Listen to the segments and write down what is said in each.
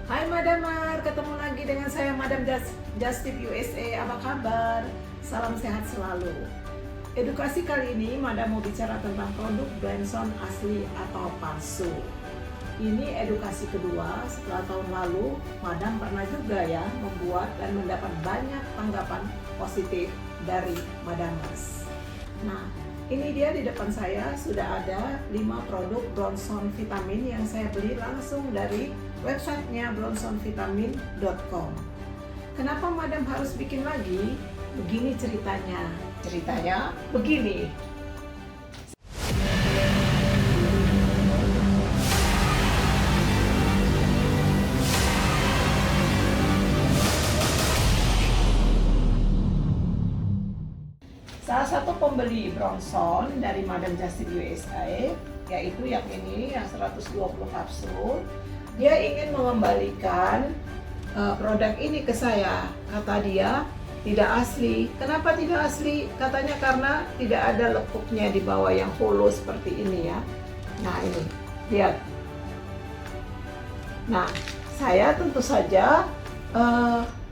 Hai Madamar, ketemu lagi dengan saya Madam Just Tip USA. Apa kabar? Salam sehat selalu. Edukasi kali ini Madam mau bicara tentang produk Branson asli atau palsu. Ini edukasi kedua setelah tahun lalu Madam pernah juga ya membuat dan mendapat banyak tanggapan positif dari Madamers. Nah, ini dia di depan saya sudah ada 5 produk Bronson Vitamin yang saya beli langsung dari websitenya bronsonvitamin.com. Kenapa Madam harus bikin lagi? Begini ceritanya. Ceritanya begini. Salah satu pembeli Bronson dari Madam Just USA, yaitu yang ini, yang 120 kapsul, dia ingin mengembalikan produk ini ke saya. Kata dia, tidak asli. Kenapa tidak asli? Katanya karena tidak ada lekuknya di bawah yang hollow seperti ini ya. Nah ini, lihat. Nah, saya tentu saja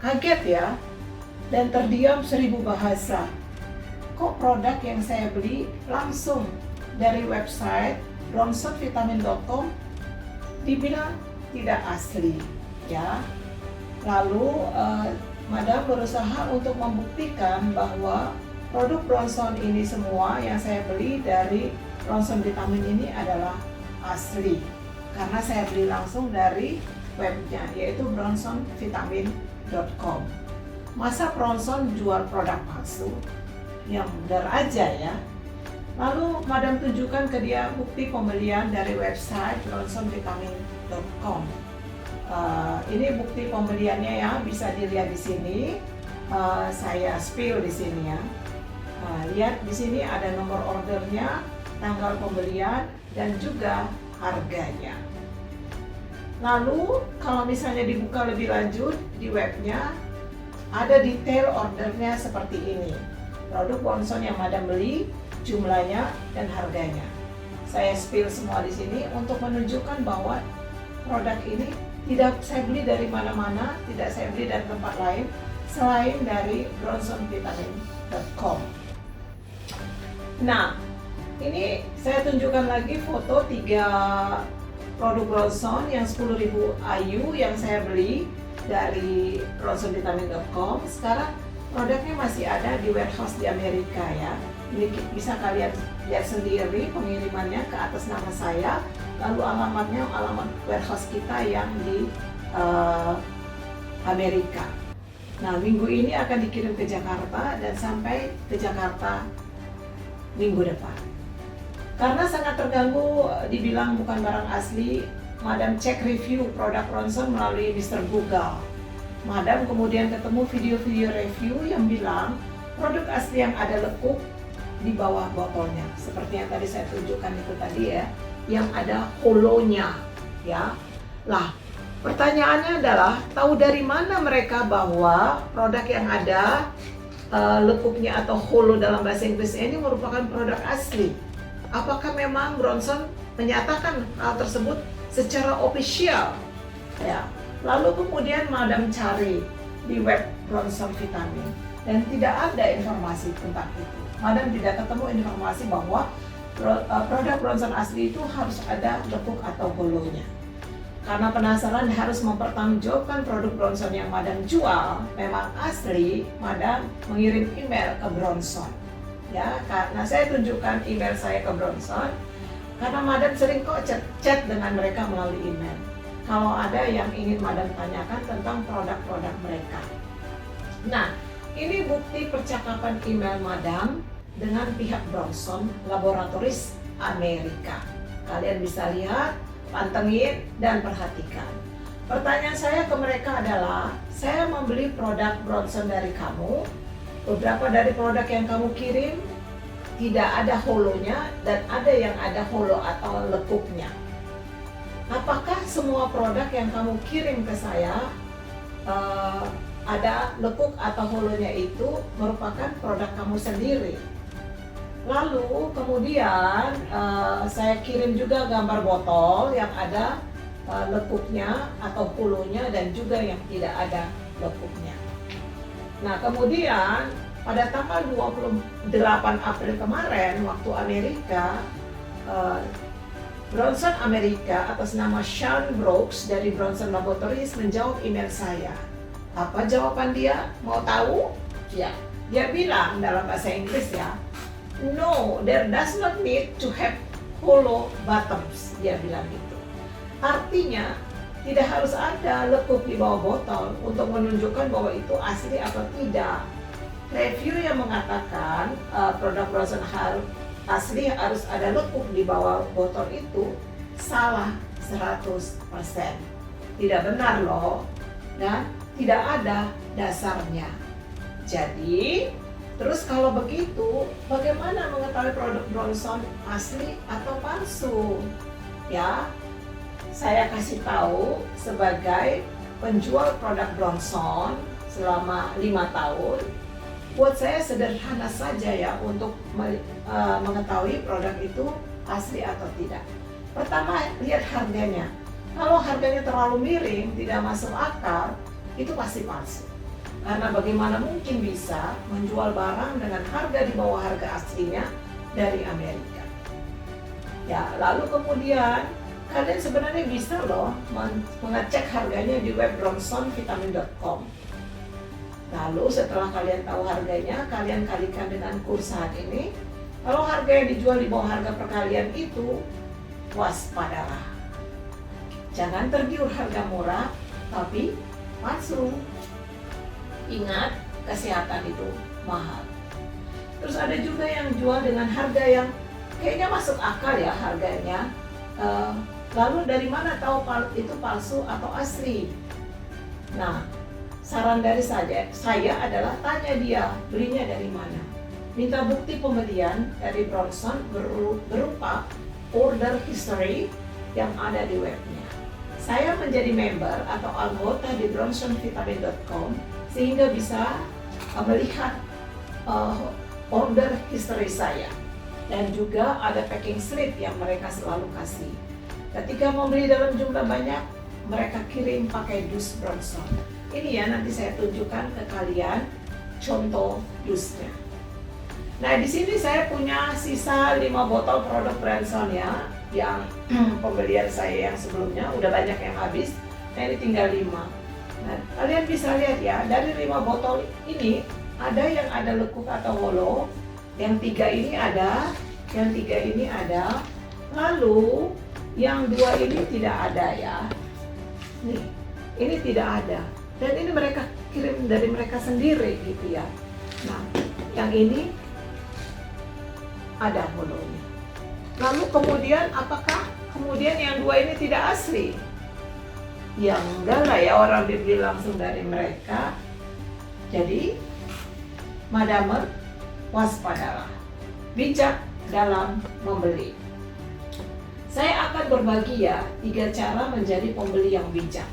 kaget ya, dan terdiam 1000 bahasa. Kok produk yang saya beli langsung dari website bronsonvitamin.com dibilang tidak asli ya. Lalu Madam berusaha untuk membuktikan bahwa produk Bronson ini semua yang saya beli dari Bronson Vitamin ini adalah asli karena saya beli langsung dari webnya, yaitu bronsonvitamin.com. Masa Bronson jual produk palsu? Yang benar aja ya. Lalu Madam tunjukkan ke dia bukti pembelian dari website bronsonvitamin.com. Ini bukti pembeliannya ya, bisa dilihat di sini. Saya spill di sini ya. Lihat di sini ada nomor ordernya, tanggal pembelian, dan juga harganya. Lalu kalau misalnya dibuka lebih lanjut di webnya, ada detail ordernya seperti ini. Produk Bronson yang Madam beli, jumlahnya dan harganya. Saya spill semua di sini untuk menunjukkan bahwa produk ini tidak saya beli dari mana-mana, tidak saya beli dari tempat lain selain dari bronsonvitamin.com. Nah, ini saya tunjukkan lagi foto 3 produk Bronson yang 10.000 IU yang saya beli dari bronsonvitamin.com. Sekarang produknya masih ada di warehouse di Amerika ya. Ini bisa kalian lihat sendiri pengirimannya ke atas nama saya. Lalu alamatnya alamat warehouse kita yang di Amerika. Nah, minggu ini akan dikirim ke Jakarta dan sampai ke Jakarta minggu depan. Karena sangat terganggu dibilang bukan barang asli, Madam cek review produk Bronson melalui Mr. Google. Madam kemudian ketemu video-video review yang bilang produk asli yang ada lekuk di bawah botolnya, seperti yang tadi saya tunjukkan itu tadi ya, yang ada hollow-nya ya. Lah, pertanyaannya adalah tahu dari mana mereka bahwa produk yang ada lekuknya atau hollow dalam bahasa Inggris ini merupakan produk asli? Apakah memang Bronson menyatakan hal tersebut secara official ya? Lalu kemudian Madam cari di web Bronson Vitamin dan tidak ada informasi tentang itu. Madam tidak ketemu informasi bahwa produk Bronson asli itu harus ada lekuk atau hollow-nya. Karena penasaran harus mempertanggungjawabkan produk Bronson yang Madam jual memang asli, Madam mengirim email ke Bronson. Ya, karena saya tunjukkan email saya ke Bronson karena Madam sering kok chat dengan mereka melalui email. Kalau ada yang ingin Madam tanyakan tentang produk-produk mereka. Nah, ini bukti percakapan email Madam dengan pihak Bronson Laboratories Amerika. Kalian bisa lihat, pantengin, dan perhatikan. Pertanyaan saya ke mereka adalah, saya membeli produk Bronson dari kamu, beberapa dari produk yang kamu kirim tidak ada hollow-nya dan ada yang ada hollow atau lekuknya. Apakah semua produk yang kamu kirim ke saya ada lekuk atau hollow-nya itu merupakan produk kamu sendiri? Lalu kemudian saya kirim juga gambar botol yang ada lekuknya atau hulunya dan juga yang tidak ada lekuknya. Nah, kemudian pada tanggal 28 April kemarin waktu Amerika, Bronson Amerika atas nama Sean Brooks dari Bronson Laboratories menjawab email saya. Apa jawaban dia? Mau tahu? Ya, dia bilang dalam bahasa Inggris ya, "No, there does not need to have hollow bottoms." Dia bilang gitu. Artinya, tidak harus ada lekuk di bawah botol untuk menunjukkan bahwa itu asli atau tidak. Review yang mengatakan produk Bronson asli harus ada lekuk di bawah botol itu salah 100%. Tidak benar loh, dan tidak ada dasarnya. Jadi, terus kalau begitu, bagaimana mengetahui produk Bronson asli atau palsu? Ya, saya kasih tahu sebagai penjual produk Bronson selama 5 tahun. Buat saya sederhana saja ya untuk mengetahui produk itu asli atau tidak. Pertama, lihat harganya. Kalau harganya terlalu miring, tidak masuk akal, itu pasti palsu. Karena bagaimana mungkin bisa menjual barang dengan harga di bawah harga aslinya dari Amerika. Ya, lalu kemudian kalian sebenarnya bisa loh mengecek harganya di web bronsonvitamin.com. Lalu setelah kalian tahu harganya, kalian kalikan dengan kurs saat ini. Kalau harga yang dijual di bawah harga perkalian itu, waspadalah. Jangan tergiur harga murah, tapi palsu. Ingat, kesehatan itu mahal. Terus ada juga yang jual dengan harga yang kayaknya masuk akal ya harganya. Lalu dari mana tahu itu palsu atau asli? Nah, saran dari saya adalah tanya dia belinya dari mana. Minta bukti pembelian dari Bronson berupa order history yang ada di webnya. Saya menjadi member atau anggota di bronsonvitamin.com sehingga bisa melihat order history saya. Dan juga ada packing slip yang mereka selalu kasih. Ketika membeli dalam jumlah banyak, mereka kirim pakai dus Bronson. Ini ya, nanti saya tunjukkan ke kalian contoh dusnya. Nah, di sini saya punya sisa 5 botol produk Bronson ya, yang pembelian saya yang sebelumnya udah banyak yang habis. Nah, ini tinggal 5. Nah, kalian bisa lihat ya, dari 5 botol ini ada yang ada lekuk atau hollow, yang 3 ini ada, yang 3 ini ada, lalu yang 2 ini tidak ada ya. Nih, ini tidak ada. Dan ini mereka kirim dari mereka sendiri gitu ya. Nah, yang ini ada holonya. Lalu kemudian apakah kemudian yang 2 ini tidak asli? Ya enggak lah ya, orang dibeli langsung dari mereka. Jadi, madamer, waspadalah. Bijak dalam membeli. Saya akan berbagi ya 3 cara menjadi pembeli yang bijak.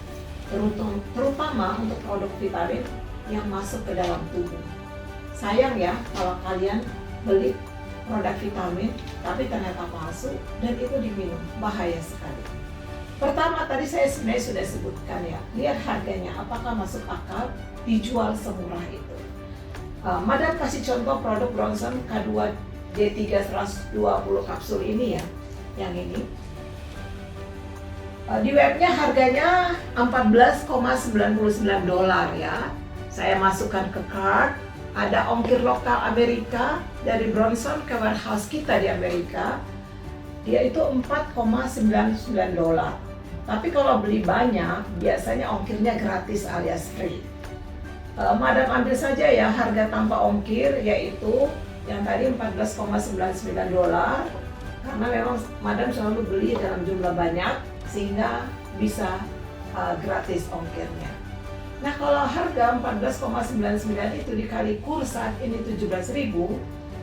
Terutama untuk produk vitamin yang masuk ke dalam tubuh. Sayang ya kalau kalian beli produk vitamin tapi ternyata palsu dan itu diminum, bahaya sekali. Pertama tadi saya sebenarnya sudah sebutkan ya, lihat harganya apakah masuk akal dijual semurah itu. Madam kasih contoh produk Bronson K2D3 120 kapsul ini ya, yang ini. Di webnya harganya $14,99 ya. Saya masukkan ke cart, ada ongkir lokal Amerika dari Bronson ke warehouse kita di Amerika. Dia itu $4,99. Tapi kalau beli banyak, biasanya ongkirnya gratis alias free. Madam ambil saja ya harga tanpa ongkir, yaitu yang tadi $14,99. Karena memang Madam selalu beli dalam jumlah banyak, sehingga bisa gratis ongkirnya. Nah, kalau harga $14,99 itu dikali kurs saat ini 17.000,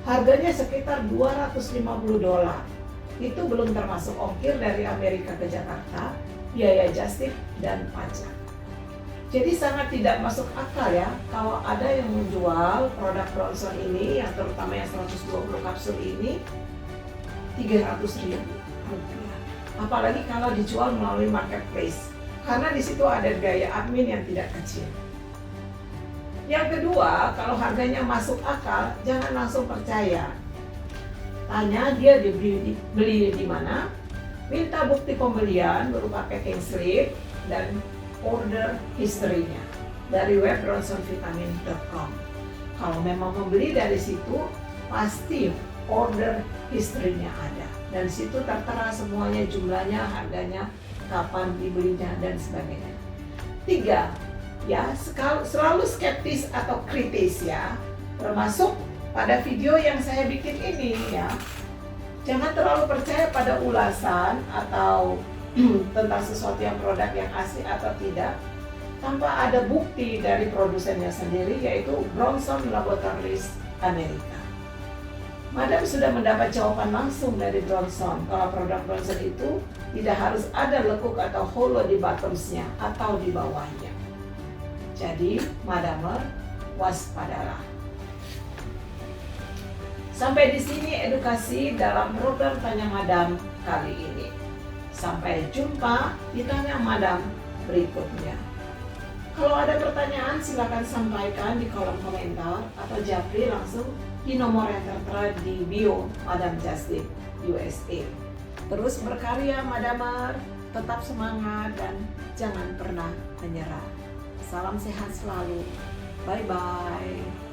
harganya sekitar $250. Itu belum termasuk ongkir dari Amerika ke Jakarta, biaya just tip dan pajak. Jadi sangat tidak masuk akal ya kalau ada yang menjual produk Bronson ini, yang terutama yang 120 kapsul ini, 300.000 rupiah. apalagi kalau dijual melalui marketplace, karena di situ ada gaya admin yang tidak kecil. Yang kedua, kalau harganya masuk akal, jangan langsung percaya. Tanya dia beli di mana, minta bukti pembelian berupa packing slip dan order history-nya dari web bronsonvitamin.com. Kalau memang membeli dari situ, pasti order history-nya ada. Dan situ tertera semuanya, jumlahnya, harganya, kapan dibelinya, dan sebagainya. 3. Ya, selalu skeptis atau kritis ya, termasuk pada video yang saya bikin ini ya. Jangan terlalu percaya pada ulasan atau tentang sesuatu yang produk yang asli atau tidak tanpa ada bukti dari produsennya sendiri, yaitu Bronson Laboratories Amerika. Madam sudah mendapat jawaban langsung dari Bronson kalau produk Bronson itu tidak harus ada lekuk atau holo di bottomsnya atau di bawahnya. Jadi, Madamer, waspadalah. Sampai di sini edukasi dalam program Tanya Madam kali ini. Sampai jumpa di Tanya Madam berikutnya. Kalau ada pertanyaan silakan sampaikan di kolom komentar atau japri langsung di nomor yang tertera di bio Madam Justin USA. Terus berkarya Madamer, tetap semangat dan jangan pernah menyerah. Salam sehat selalu. Bye-bye.